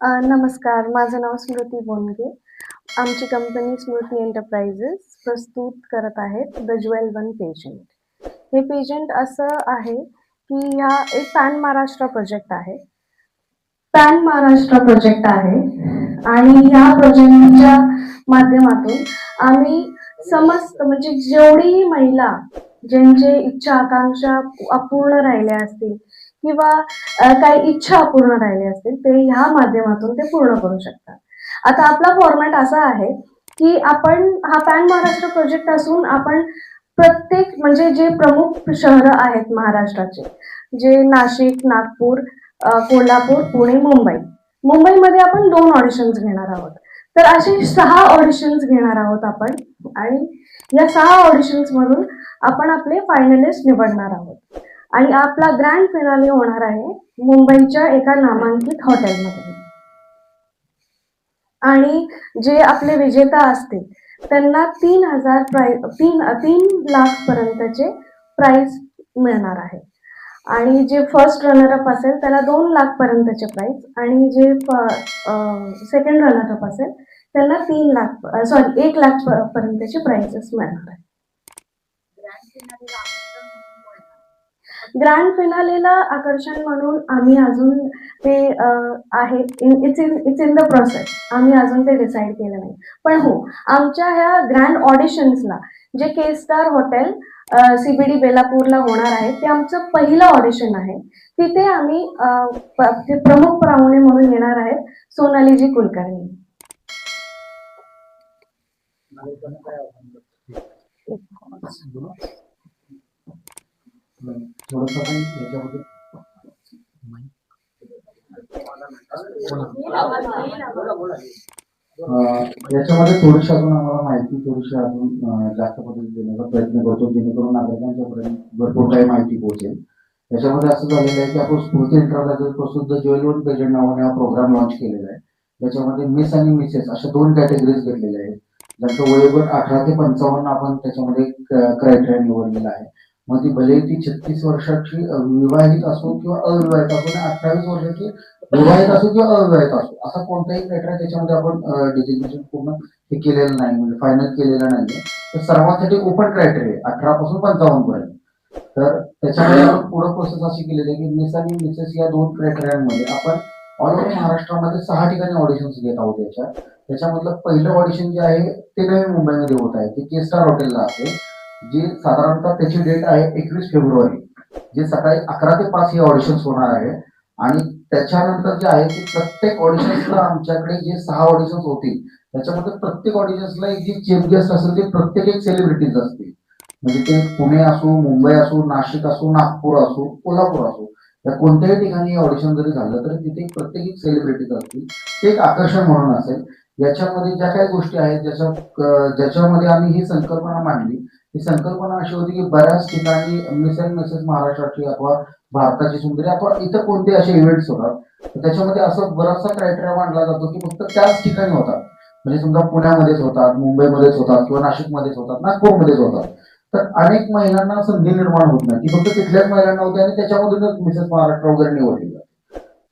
नमस्कार, माझं नाव स्मृती बोनगे. आमची कंपनी स्मृती एंटरप्राइजेस प्रस्तुत करत आहेत द ज्वेल वन पेजंट. हे पेजंट असं आहे, की हा एक पॅन महाराष्ट्र प्रोजेक्ट आहे. पॅन महाराष्ट्र प्रोजेक्ट आहे आणि या प्रोजेक्टच्या माध्यमातून आम्ही समस्त म्हणजे जेवढीही महिला ज्यांचे इच्छा आकांक्षा अपूर्ण राहिल्या असतील किंवा काही इच्छा अपूर्ण राहिल्या असतील ते ह्या माध्यमातून ते पूर्ण करू शकतात. आता आपला फॉर्मॅट असा आहे की आपण हा पॅन महाराष्ट्र प्रोजेक्ट असून आपण प्रत्येक म्हणजे जे प्रमुख शहरं आहेत महाराष्ट्राचे, जे नाशिक, नागपूर, कोल्हापूर, पुणे, मुंबई. मुंबईमध्ये आपण 2 ऑडिशन्स घेणार आहोत. तर असे 6 ऑडिशन्स घेणार आहोत आपण आणि या 6 ऑडिशन्स मधून आपण आपले फायनलिस्ट निवडणार आहोत. आणि आपला ग्रँड फिनाले होणार आहे मुंबईच्या एका नामांकित हॉटेलमध्ये. आणि जे आपले विजेता असतील त्यांना 3 लाख पर्यंतचे प्राइज मिळणार आहे. आणि जे फर्स्ट रनर अप असेल त्याला 2 लाख पर्यंतचे प्राइज आणि जे सेकंड रनर अप असेल त्यांना 1 लाख पर्यंतचे प्राइजेस मिळणार आहे. ग्रँड फिनालेला आकर्षण म्हणून आम्ही अजून ते आहे इट्स इन द प्रोसेस. आम्ही अजून ते डिसाईड केलं नाही. पण हो, आमच्या ह्या ग्रँड ऑडिशन्सला जे के स्टार हॉटेल CBD बेलापूरला होणार आहे ते आमचं पहिलं ऑडिशन आहे. तिथे आम्ही प्रमुख पाहुणे म्हणून येणार आहेत सोनालीजी कुलकर्णी. याच्यामध्ये थोडीशी अजून आम्हाला माहिती थोडीशी अजून जास्त पद्धतीने देण्याचा प्रयत्न करतो जेणेकरून नागरिकांच्यापर्यंत भरपूर काही माहिती पोहोचेल. याच्यामध्ये असं झालेलं आहे की आपण स्मृती एंटरप्राइजेस प्रस्तुत ज्वेल वन पेजंट नावाने हा प्रोग्राम लॉन्च केलेला आहे. त्याच्यामध्ये मिस आणि मिसेस अशा 2 कॅटेगरीज घेतलेल्या आहेत. ज्यांचं वयोगट 18 ते 55 आपण त्याच्यामध्ये क्रायटेरिया निवडलेला आहे. मग ती भले ती 36 वर्षाची विवाहित असो किंवा अविवाहित असो आणि 28 वर्षाची विवाहित असो किंवा अविवाहित असो असा कोणताही क्रायटेरिया त्याच्यामध्ये आपण डिजिग्नेशन पूर्ण हे केलेलं नाही, म्हणजे फायनल केलेलं नाहीये. तर सर्वांसाठी ओपन क्रायटेरिया 18 पासून 55 पर्यंत. तर त्याच्यामध्ये आपण पुढे प्रोसेस अशी केलेली आहे की मिस आणि मिसेस या 2 क्रायटेरियांमध्ये आपण ऑल ओव्हर महाराष्ट्रामध्ये 6 ठिकाणी ऑडिशन्स घेत आहोत. त्याच्यामधलं पहिलं ऑडिशन जे आहे ते नवी मुंबईमध्ये होत आहे. ते के स्टार हॉटेलला आहे, जे साधारणतः त्याची डेट आहे 21 फेब्रुवारी, जे सकाळी 11 ते 5 हे ऑडिशन्स होणार आहे. आणि त्याच्यानंतर जे आहे ते प्रत्येक ऑडिशन्सला आमच्याकडे जे 6 ऑडिशन्स होतील त्याच्यामध्ये प्रत्येक ऑडिशन्सला एक जे चीफ गेस्ट असेल ते प्रत्येक एक सेलिब्रिटीज असतील. म्हणजे ते पुणे असो, मुंबई असो, नाशिक असो, नागपूर असो, कोल्हापूर असो, या कोणत्याही ठिकाणी ऑडिशन जरी झालं तरी तिथे प्रत्येक एक सेलिब्रिटीज असतील. ते एक आकर्षण म्हणून असेल. याच्यामध्ये ज्या काही गोष्टी आहेत ज्याच्यामध्ये आम्ही ही संकल्पना मांडली, ही संकल्पना अशी होती की बऱ्याच ठिकाणी मिस अँड मिसेस महाराष्ट्राची अथवा भारताची सुंदरी अथवा इतर कोणते असे इव्हेंट्स होतात तर त्याच्यामध्ये असं बराचसा क्रायटेरिया मांडला जातो की फक्त त्याच ठिकाणी होतात. म्हणजे समजा पुण्यामध्येच होतात, मुंबईमध्येच होतात किंवा नाशिकमध्येच होतात, नागपूरमध्येच होतात. तर अनेक महिलांना संधी निर्माण होत नाही. ती फक्त तिथल्याच महिलांना होती आणि त्याच्यामधूनच मिसेस महाराष्ट्र वगैरे निवडली जाते.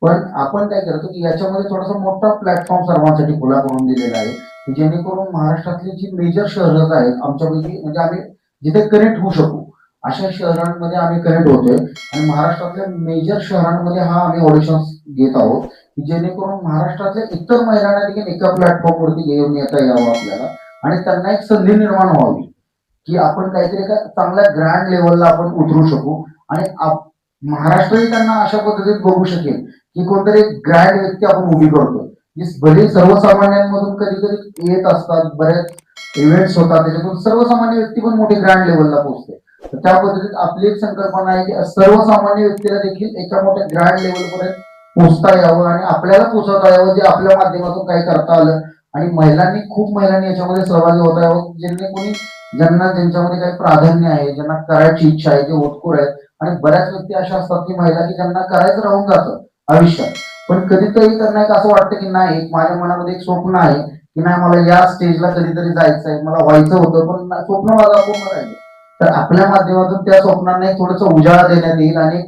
पण आपण काय करतो की याच्यामध्ये थोडासा मोठा प्लॅटफॉर्म सर्वांसाठी खुला करून दिलेला आहे की जेणेकरून महाराष्ट्रातली जी मेजर शहरं आहेत आमच्यापैकी, म्हणजे आम्ही जिथे कनेक्ट होऊ शकू अशा शहरांमध्ये आम्ही कनेक्ट होतोय. आणि महाराष्ट्रातल्या मेजर शहरांमध्ये हा आम्ही ऑडिशन्स घेत आहोत की जेणेकरून महाराष्ट्रातल्या इतर महिलांना देखील एका प्लॅटफॉर्मवरती घेऊन येता यावं आपल्याला आणि त्यांना एक संधी निर्माण व्हावी की आपण काहीतरी एका चांगल्या ग्रँड लेवलला आपण उतरू शकू. आणि महाराष्ट्रही त्यांना अशा पद्धतीत बघू शकेल की कोणतरी ग्रँड व्यक्ती आपण उभी करतो. भले सर्वसामान्यांमधून कधी कधी येत असतात, बरेच इव्हेंट्स होतात, त्याच्यातून सर्वसामान्य व्यक्ती पण मोठी ग्रँड लेवलला पोहोचते. तर त्या पद्धतीत आपली एक संकल्पना आहे की सर्वसामान्य व्यक्तीला देखील एका मोठ्या ग्रँड लेवलपर्यंत पोहोचता यावं आणि आपल्याला पोहोचवता यावं, जे आपल्या माध्यमातून काही करता आलं. आणि खूप महिलांनी याच्यामध्ये सहभागी होता यावं, ज्यांना ज्यांच्यामध्ये काही प्राधान्य आहे, ज्यांना करायची इच्छा आहे, जे होतकूर आहेत. आणि बऱ्याच व्यक्ती अशा असतात की महिला की ज्यांना करायचं राहून जातं आयुष्यात, पण कधीतरी त्यांना एक असं वाटतं की नाही, माझ्या मनामध्ये एक स्वप्न आहे की नाही मला या स्टेजला कधीतरी जायचं आहे, मला व्हायचं होतं पण स्वप्न माझं अपूर्ण राहिलं. तर आपल्या माध्यमातून त्या स्वप्नांना एक थोडंसं उजाळा देण्यात येईल आणि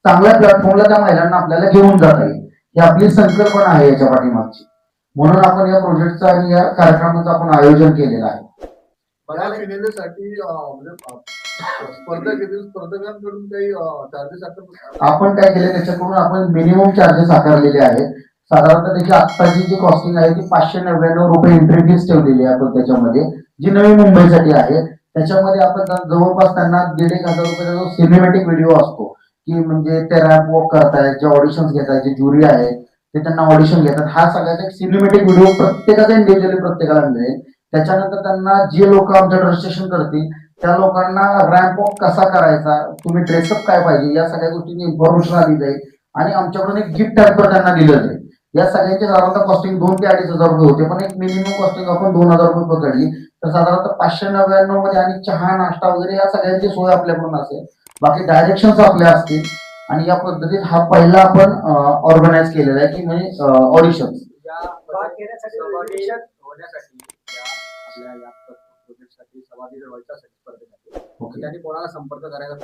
चांगल्या प्लॅटफॉर्मला त्या महिलांना आपल्याला घेऊन जाता येईल. ही आपली संकल्पना आहे याच्या पाठीमागची. म्हणून आपण या प्रोजेक्टचं आणि या कार्यक्रमाचं आपण आयोजन केलेलं आहे. या सिनेमेसाठी म्हणजे स्पर्धकांकडून काही चार्जेस आपण काय केले त्याच्याकडून आपण मिनिमम चार्जेस आकारलेले आहेत. साधारणतः त्याची आत्ताची जी कॉस्टिंग आहे ती 599 रुपये एंट्री फीस ठेवलेली आहे आपण त्याच्यामध्ये, जी नवी मुंबईसाठी आहे. त्याच्यामध्ये आपण जवळपास त्यांना 1,500 रुपयाचा जो सिनेमॅटिक व्हिडिओ असतो, की म्हणजे ते रॅम्प वॉक करतायत, जे ऑडिशन्स घेतायत, जे ज्युरी आहे ते त्यांना ऑडिशन घेतात, हा सगळ्याचा एक सिनेमॅटिक व्हिडिओ प्रत्येकाचा इंडिव्हिज्युअली प्रत्येकाला मिळेल. त्याच्यानंतर त्यांना जे लोक आमचं रजिस्ट्रेशन करतील त्या लोकांना रॅम्प वॉक कसा करायचा, तुम्ही ड्रेसअप काय पाहिजे, या सगळ्या गोष्टींची इन्फॉर्मेशन आली जाईल आणि आमच्याकडून एक गिफ्ट हॅम्पर त्यांना दिलं जाईल. या सगळ्यांची साधारणतः कॉस्टिंग 2 ते 2,500 रुपये होते, पण एक मिनिमम कॉस्टिंग आपण 2,000 रुपये पकडली तर साधारणतः 599 मध्ये आणि चहा नाश्ता वगैरे या सगळ्यांची सोय आपल्याकडून असेल. बाकी डायरेक्शन्स आपल्या असतील आणि या पद्धतीत हा पहिला आपण ऑर्गनाईज केलेला आहे की म्हणजे ऑडिशन्स संपर्क करायला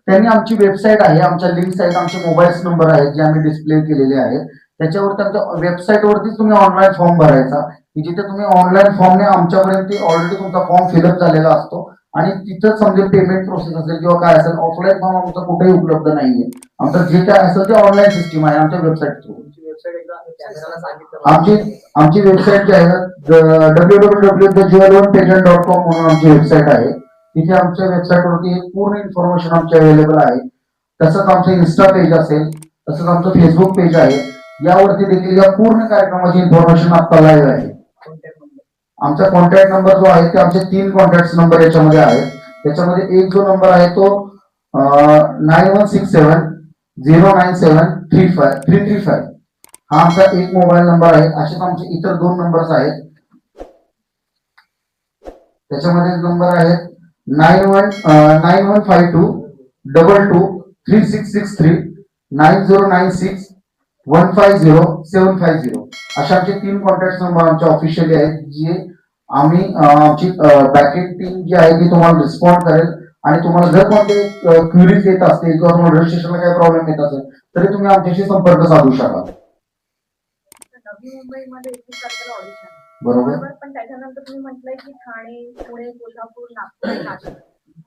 त्यांनी आमची वेबसाईट आहे, आमच्या लिंक्स आहेत, आमचे मोबाईल नंबर आहेत जे आम्ही डिस्प्ले केलेले आहेत. त्याच्यावर त्यांच्या वेबसाईटवरतीच तुम्ही ऑनलाईन फॉर्म भरायचा, की जिथे तुम्ही ऑनलाईन फॉर्मने आमच्यापर्यंत ऑलरेडी तुमचा फॉर्म फिलअप झालेला असतो आणि तिथं समजेल पेमेंट प्रोसेस असेल किंवा काय असेल. ऑफलाईन फॉर्म आमचा कुठेही उपलब्ध नाहीये. आमचं जे काय असेल ते ऑनलाईन सिस्टीम आहे आमच्या वेबसाईट थ्रू. आमची वेबसाईट जी आहे www.thejewel1pageant.com म्हणून आमची वेबसाईट आहे. तिथे आमच्या वेबसाईटवरती पूर्ण इन्फॉर्मेशन आमची अवेलेबल आहे. तसंच आमचं इन्स्टा पेज असेल, तसंच आमचं फेसबुक पेज आहे. यावरती देखील या पूर्ण कार्यक्रमाची इन्फॉर्मेशन आता लाईव्ह आहे. आमचा कॉन्टॅक्ट नंबर जो आहे ते आमचे 3 कॉन्टॅक्ट नंबर याच्यामध्ये आहेत. त्याच्यामध्ये एक जो नंबर आहे तो 9167-097-335 हा आमचा एक मोबाईल नंबर आहे. असेच आमचे इतर 2 नंबर्स आहेत. त्याच्यामध्ये नंबर आहेत 9152-22-3663, 9096-150-750 अशा आमचे 3 कॉन्टॅक्ट नंबर आमचे ऑफिशियली आहेत, जे आम्ही आमची बॅकेट टीम जी आहे ती तुम्हाला रिस्पॉन्ड करेल. आणि तुम्हाला जर कोणते क्वेरीज येत असतील किंवा तुम्हाला रजिस्ट्रेशनला काही प्रॉब्लेम येत असेल तरी तुम्ही आमच्याशी संपर्क साधू शकाल. नवी मुंबईमध्ये 21 तारखेला ऑडिशन बरोबर. पण त्याच्यानंतर तुम्ही म्हटलंय की ठाणे, पुणे, कोल्हापूर, नागपूर आणि नाशिक.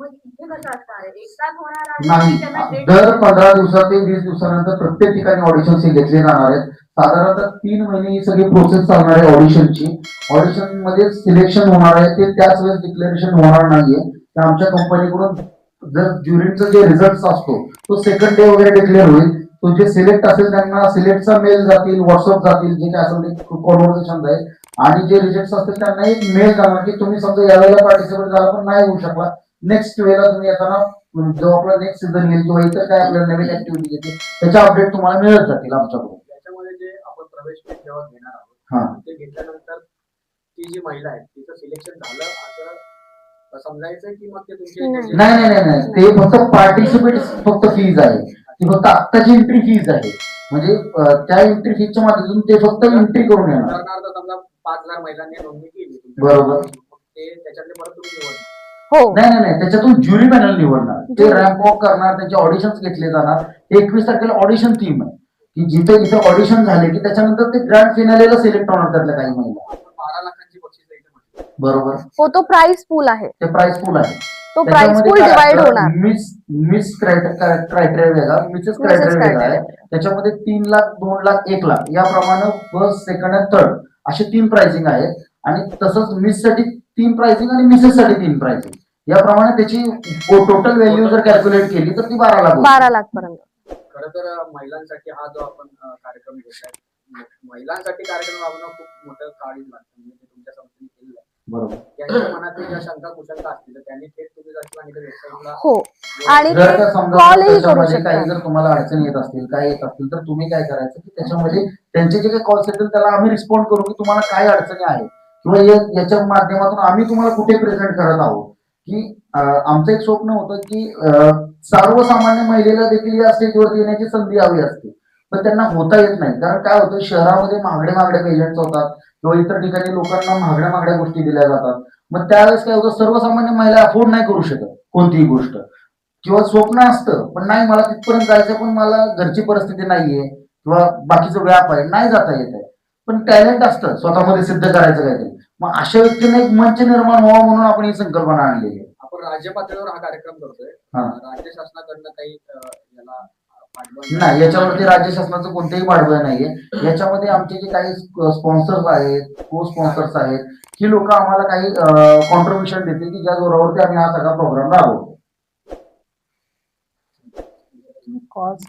मग इथे कसं असणार आहे? एकदाच होणार आहे नाही, की त्यांना date- दर 15 दिवसात ते 20 दिवसानंतर प्रत्येक ठिकाणी ऑडिशन घेतले जाणार आहेत. साधारणतः 3 महिने ही सगळी प्रोसेस चालणार आहे ऑडिशनची. ऑडिशन मध्ये सिलेक्शन होणार आहे ते त्याच वेळेस डिक्लेरेशन होणार नाहीये. ते आमच्या कंपनीकडून जर ज्युरीचा जे रिझल्ट असतो तो सेकंड डे वगैरे डिक्लेअर होईल. तो जे सिलेक्ट असेल त्यांना सिलेक्टचा मेल जातील, व्हॉट्सअप जातील, जे काय असेल ते कॉन्व्हर्सेशन जाईल. आणि जे रिजेक्ट असतील त्यांना एक मेल जाणार की तुम्ही समजा यावेळेला पार्टिसिपेट झाला पण नाही होऊ शकला, नेक्स्ट वेळेला तुम्ही येताना जो आपला नेक्स्ट सीझन येईल किंवा इतर काय आपल्याला नवीन ऍक्टिव्हिटी येतील त्याच्या अपडेट तुम्हाला मिळत जातील आमच्याकडून. त्याच्यामध्ये जे आपण प्रवेश जेव्हा घेणार हा. आहोत ते घेतल्यानंतर ती जी महिला आहे तिचं सिलेक्शन झालं असं समजायचं की मग ते तुमचे नाही, ते फक्त पार्टिसिपेट फक्त फीज आहे. ती फक्त आत्ताची एंट्री फीज आहे. म्हणजे त्या एंट्री फीजच्या माध्यमातून ते फक्त एंट्री करून येणार. उदाहरणार्थ समजा 5,000 महिलांनी नोंदणी केली बरोबर. ते त्याच्यातले परत तुम्ही निवडणार. हो. नाही, त्याच्यातून ज्युरी पॅनल निवडणार, ते रॅम्प वॉक करणार, त्यांचे ऑडिशन्स घेतले जाणार. 21 तारखेला ऑडिशन थीम आहे की जिथे इथे ऑडिशन झाले की त्याच्यानंतर ते ग्रँड फिनालेला सिलेक्ट होणार त्यातल्या काही महिला. 12 लाखांची बक्षीस द्यायची म्हटलं. बरोबर. हो, तो प्राइस पूल आहे. ते प्राइस पूल आहे. तो प्राइस पूल डिवाइड होणार. मिस क्रायटेरिया वेगळा, मिसेस क्रायटेरिया वेगळा आहे. त्याच्यामध्ये 3 लाख, 2 लाख, 1 लाख याप्रमाणे फर्स्ट, सेकंड आणि थर्ड असे 3 प्राइसिंग आहेत. आणि तसंच मिस साठी 3 प्राइसिंग आणि मिसेस साठी 3 प्राइसिंग याप्रमाणे त्याची टोटल व्हॅल्यू जर कॅल्क्युलेट केली तर ती 12 लाख पर्यंत. खरं तर महिलांसाठी हा जो आपण कार्यक्रम घेत आहे, महिलांसाठी कार्यक्रम राबवणं खूप मोठं काळीज लागतं. म्हणजे ते तुमच्या संस्थेने केलेलं आहे. बरोबर. त्यांच्या मनात ज्या शंका कुशंका असतील तर त्यांनी थेट तुम्ही जर सांगितलं वेबसाईटला हो. आणि जर का समजा कॉलही करू त्याच्यामध्ये शकता. काही जर तुम्हाला अडचणी येत असतील, काय येत असतील तर तुम्ही काय करायचं की त्याच्यामध्ये त्यांचे जे काही कॉल्स येतील त्याला आम्ही रिस्पॉन्ड करू की तुम्हाला काय अडचणी आहे किंवा याच्या माध्यमातून आम्ही तुम्हाला कुठे प्रेझेंट करत आहोत. की आमचं एक स्वप्न होतं की सर्वसामान्य महिलेला देखील या स्टेजवरती येण्याची संधी हवी असते, पण त्यांना होता येत नाही. कारण काय होतं, शहरामध्ये महागडे पेशंट्स होतात किंवा इतर ठिकाणी लोकांना महागड्या गोष्टी दिल्या जातात. मग त्यावेळेस काय होतं, सर्वसामान्य महिला अफोर्ड नाही करू शकत कोणतीही गोष्ट, किंवा स्वप्न असतं पण नाही मला तिथपर्यंत जायचं पण मला घरची परिस्थिती नाहीये किंवा बाकीचं व्याप आहे नाही जाता येत आहे, पण टॅलेंट असतं स्वतःमध्ये सिद्ध करायचं काहीतरी. मग अशा व्यक्तीने एक मंच निर्माण व्हावा म्हणून आपण ही संकल्पना आणलेली आहे. आपण राज्य पातळीवर हा कार्यक्रम करतोय. हा. राज्य शासनाकडनं काही याला पाठबळ नाही, याच्यावरती राज्य शासनाचं कोणतेही पाठबळ नाहीये. याच्यामध्ये आमचे जे काही स्पॉन्सर्स आहेत, को स्पॉन्सर्स आहेत, ही लोक आम्हाला काही कॉन्ट्रीब्युशन देतील की ज्या जोरावरती आम्ही हा सगळा प्रोग्राम राबवतो. कॉस्ट